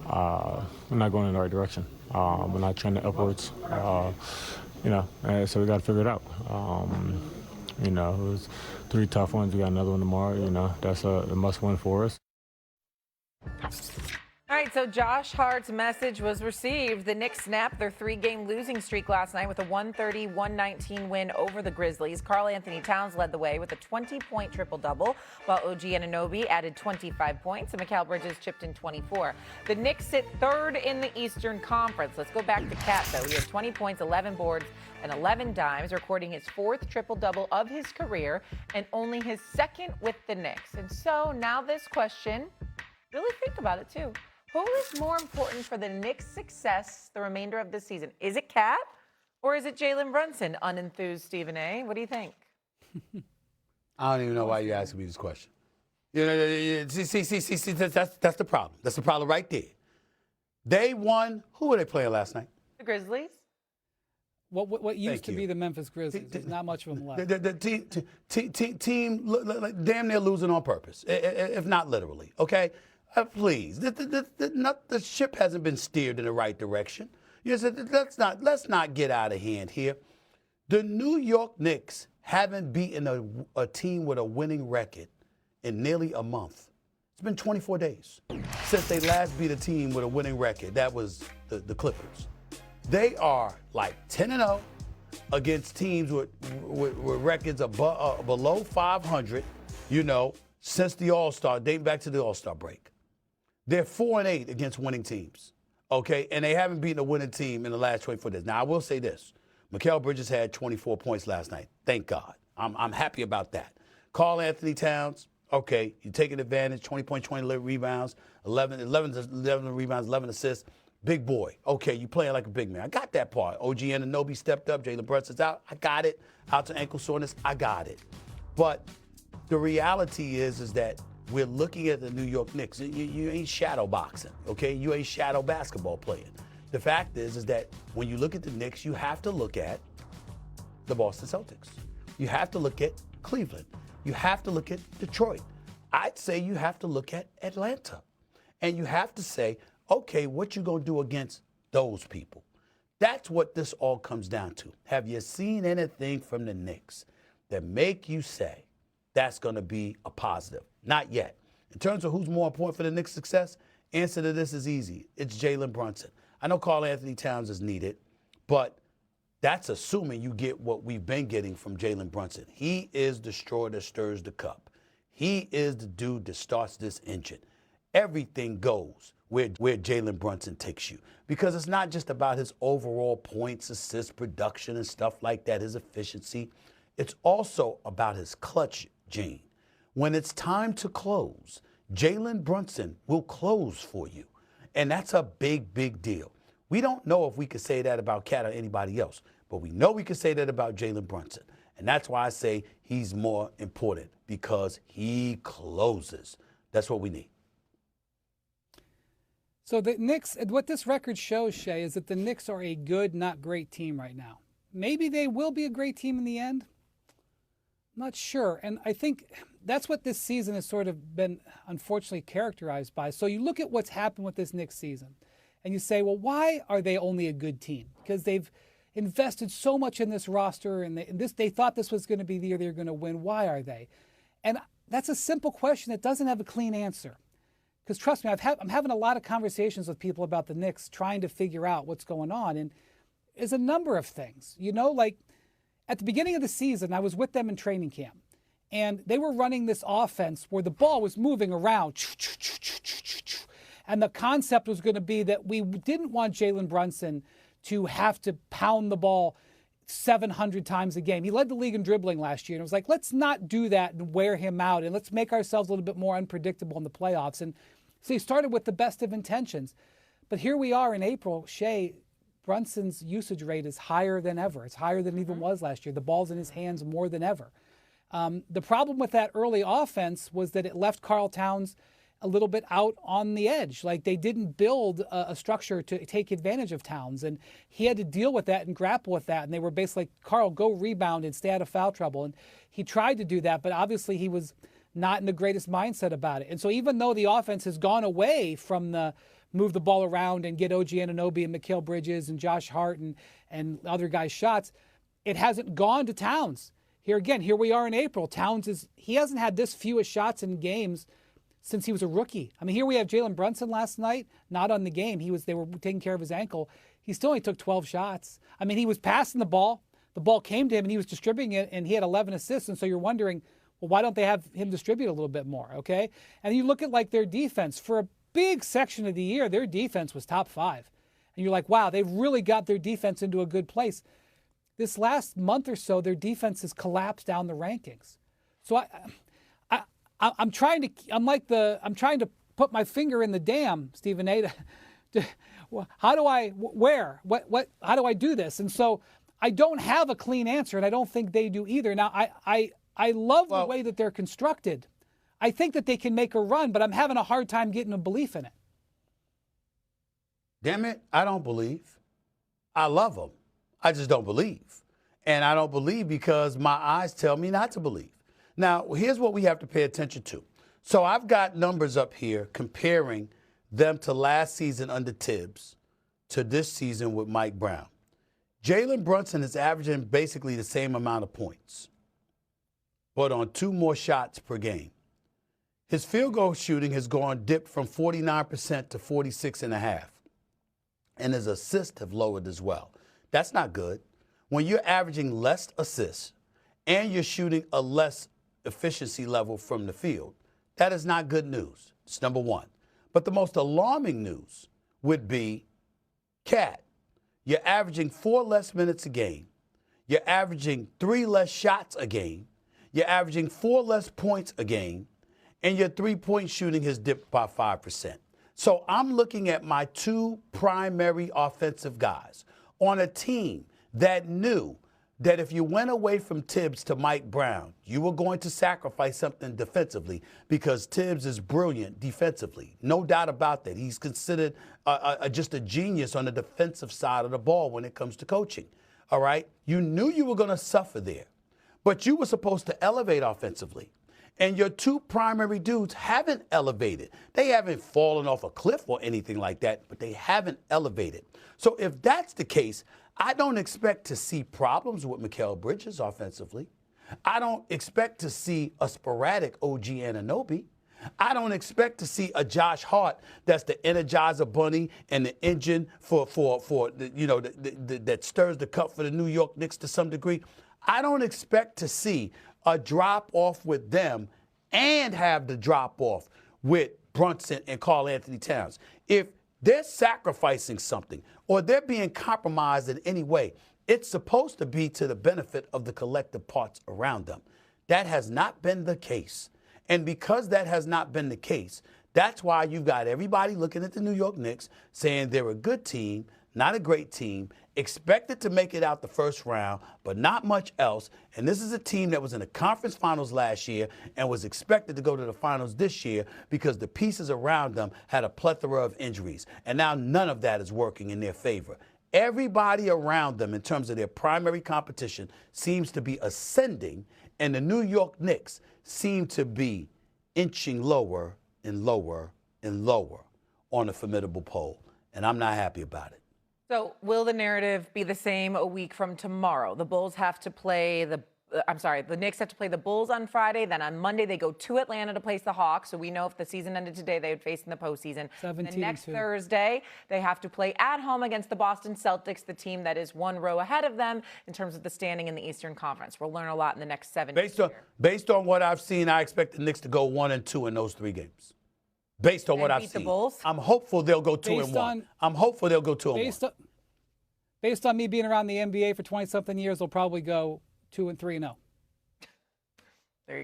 we're not going in the right direction. We're not trending upwards. So we got to figure it out. It was 3 tough ones. We got another one tomorrow. That's a must-win for us. All right, so Josh Hart's message was received. The Knicks snapped their 3-game losing streak last night with a 130-119 win over the Grizzlies. Karl Anthony Towns led the way with a 20-point triple-double, while OG Anunoby added 25 points and Mikal Bridges chipped in 24. The Knicks sit third in the Eastern Conference. Let's go back to Cat, though. He had 20 points, 11 boards, and 11 dimes, recording his 4th triple-double of his career and only his 2nd with the Knicks. And so now this question, really think about it, too. Who is more important for the Knicks' success the remainder of this season? Is it Cat or is it Jalen Brunson? Unenthused Stephen A. What do you think? I don't even know why you're asking me this question. See, that's the problem. That's the problem right there. They won. Who were they playing last night? The Grizzlies. What used to be the Memphis Grizzlies? There's not much of them left. The team like damn near losing on purpose, if not literally. Okay. Please, the ship hasn't been steered in the right direction. Let's not get out of hand here. The New York Knicks haven't beaten a team with a winning record in nearly a month. It's been 24 days since they last beat a team with a winning record. That was the Clippers. They are like 10-0 against teams with records below 500, since the All-Star, dating back to the All-Star break. They're 4-8 against winning teams, okay? And they haven't beaten a winning team in the last 24 days. Now, I will say this. Mikal Bridges had 24 points last night. Thank God. I'm happy about that. Karl Anthony Towns, okay, you're taking advantage, 20 points, 20 rebounds, 11 rebounds, 11 assists. Big boy. Okay, you playing like a big man. I got that part. OG Anunoby stepped up. Jalen Brunson's out. I got it. Out to ankle soreness. I got it. But the reality is that we're looking at the New York Knicks. You ain't shadow boxing, okay? You ain't shadow basketball playing. The fact is that when you look at the Knicks, you have to look at the Boston Celtics. You have to look at Cleveland. You have to look at Detroit. I'd say you have to look at Atlanta. And you have to say, okay, what you gonna do against those people? That's what this all comes down to. Have you seen anything from the Knicks that make you say that's gonna be a positive? Not yet. In terms of who's more important for the Knicks' success, answer to this is easy. It's Jalen Brunson. I know Karl Anthony Towns is needed, but that's assuming you get what we've been getting from Jalen Brunson. He is the straw that stirs the cup. He is the dude that starts this engine. Everything goes where Jalen Brunson takes you, because it's not just about his overall points, assists, production, and stuff like that, his efficiency. It's also about his clutch gene. When it's time to close, Jalen Brunson will close for you. And that's a big, big deal. We don't know if we could say that about Cat or anybody else, but we know we could say that about Jalen Brunson. And that's why I say he's more important, because he closes. That's what we need. So the Knicks, what this record shows, Shea, is that the Knicks are a good, not great team right now. Maybe they will be a great team in the end. Not sure. And I think that's what this season has sort of been unfortunately characterized by. So you look at what's happened with this Knicks season and you say, well, why are they only a good team? Because they've invested so much in this roster and they thought this was going to be the year they were going to win. Why are they? And that's a simple question that doesn't have a clean answer. Because trust me, I'm having a lot of conversations with people about the Knicks trying to figure out what's going on. And there's a number of things, like at the beginning of the season, I was with them in training camp, and they were running this offense where the ball was moving around. And the concept was going to be that we didn't want Jalen Brunson to have to pound the ball 700 times a game. He led the league in dribbling last year, and it was like, let's not do that and wear him out, and let's make ourselves a little bit more unpredictable in the playoffs. And so he started with the best of intentions. But here we are in April, Shea, Brunson's usage rate is higher than ever. It's higher than it even was last year. The ball's in his hands more than ever. The problem with that early offense was that it left Karl Towns a little bit out on the edge. Like they didn't build a structure to take advantage of Towns. And he had to deal with that and grapple with that. And they were basically like, Karl, go rebound and stay out of foul trouble. And he tried to do that, but obviously he was not in the greatest mindset about it. And so even though the offense has gone away from the move the ball around and get OG Anunoby and Mikal Bridges and Josh Hart and other guys shots. It hasn't gone to Towns. Here we are in April. He hasn't had this fewest shots in games since he was a rookie. I mean, here we have Jalen Brunson last night, not on the game. They were taking care of his ankle. He still only took 12 shots. I mean, he was passing the ball. The ball came to him and he was distributing it, and he had 11 assists. And so you're wondering, well, why don't they have him distribute a little bit more, okay? And you look at like their defense. For a big section of the year, their defense was top 5. And you're like, wow, they've really got their defense into a good place. This last month or so, their defense has collapsed down the rankings. So I'm trying to put my finger in the dam, Stephen A. How do I do this? And so I don't have a clean answer, and I don't think they do either. Now, I love the way that they're constructed. I think that they can make a run, but I'm having a hard time getting a belief in it. Damn it, I don't believe. I love them. I just don't believe. And I don't believe because my eyes tell me not to believe. Now, here's what we have to pay attention to. So I've got numbers up here comparing them to last season under Tibbs to this season with Mike Brown. Jalen Brunson is averaging basically the same amount of points, but on 2 more shots per game. His field goal shooting has dipped from 49% to 46.5%, and his assists have lowered as well. That's not good. When you're averaging less assists and you're shooting a less efficiency level from the field, that is not good news. It's number one. But the most alarming news would be Cat. You're averaging 4 less minutes a game. You're averaging 3 less shots a game. You're averaging 4 less points a game. And your 3-point shooting has dipped by 5%. So I'm looking at my 2 primary offensive guys on a team that knew that if you went away from Tibbs to Mike Brown, you were going to sacrifice something defensively because Tibbs is brilliant defensively. No doubt about that. He's considered just a genius on the defensive side of the ball when it comes to coaching. All right? You knew you were going to suffer there, but you were supposed to elevate offensively. And your 2 primary dudes haven't elevated. They haven't fallen off a cliff or anything like that, but they haven't elevated. So if that's the case, I don't expect to see problems with Mikal Bridges offensively. I don't expect to see a sporadic OG Anunoby. I don't expect to see a Josh Hart that's the Energizer Bunny and the engine for that stirs the cup for the New York Knicks to some degree. I don't expect to see a drop-off with them and have the drop-off with Brunson and Karl Anthony Towns. If they're sacrificing something or they're being compromised in any way, it's supposed to be to the benefit of the collective parts around them. That has not been the case. And because that has not been the case, that's why you've got everybody looking at the New York Knicks saying they're a good team, not a great team, expected to make it out the first round, but not much else. And this is a team that was in the conference finals last year and was expected to go to the finals this year because the pieces around them had a plethora of injuries. And now none of that is working in their favor. Everybody around them in terms of their primary competition seems to be ascending, and the New York Knicks seem to be inching lower and lower and lower on the formidable pole. And I'm not happy about it. So will the narrative be the same a week from tomorrow? The Knicks have to play the Bulls on Friday. Then on Monday, they go to Atlanta to place the Hawks. So we know if the season ended today, they would face in the postseason. The next Thursday, they have to play at home against the Boston Celtics, the team that is 1 row ahead of them in terms of the standing in the Eastern Conference. We'll learn a lot in the next 7 days. Based on what I've seen, I expect the Knicks to go 1-2 in those 3 games. Based on what I've seen, I'm hopeful they'll go 2-1. I'm hopeful they'll go 2-1. Based on me being around the NBA for 20-something years, they'll probably go 2-3-0. There you go.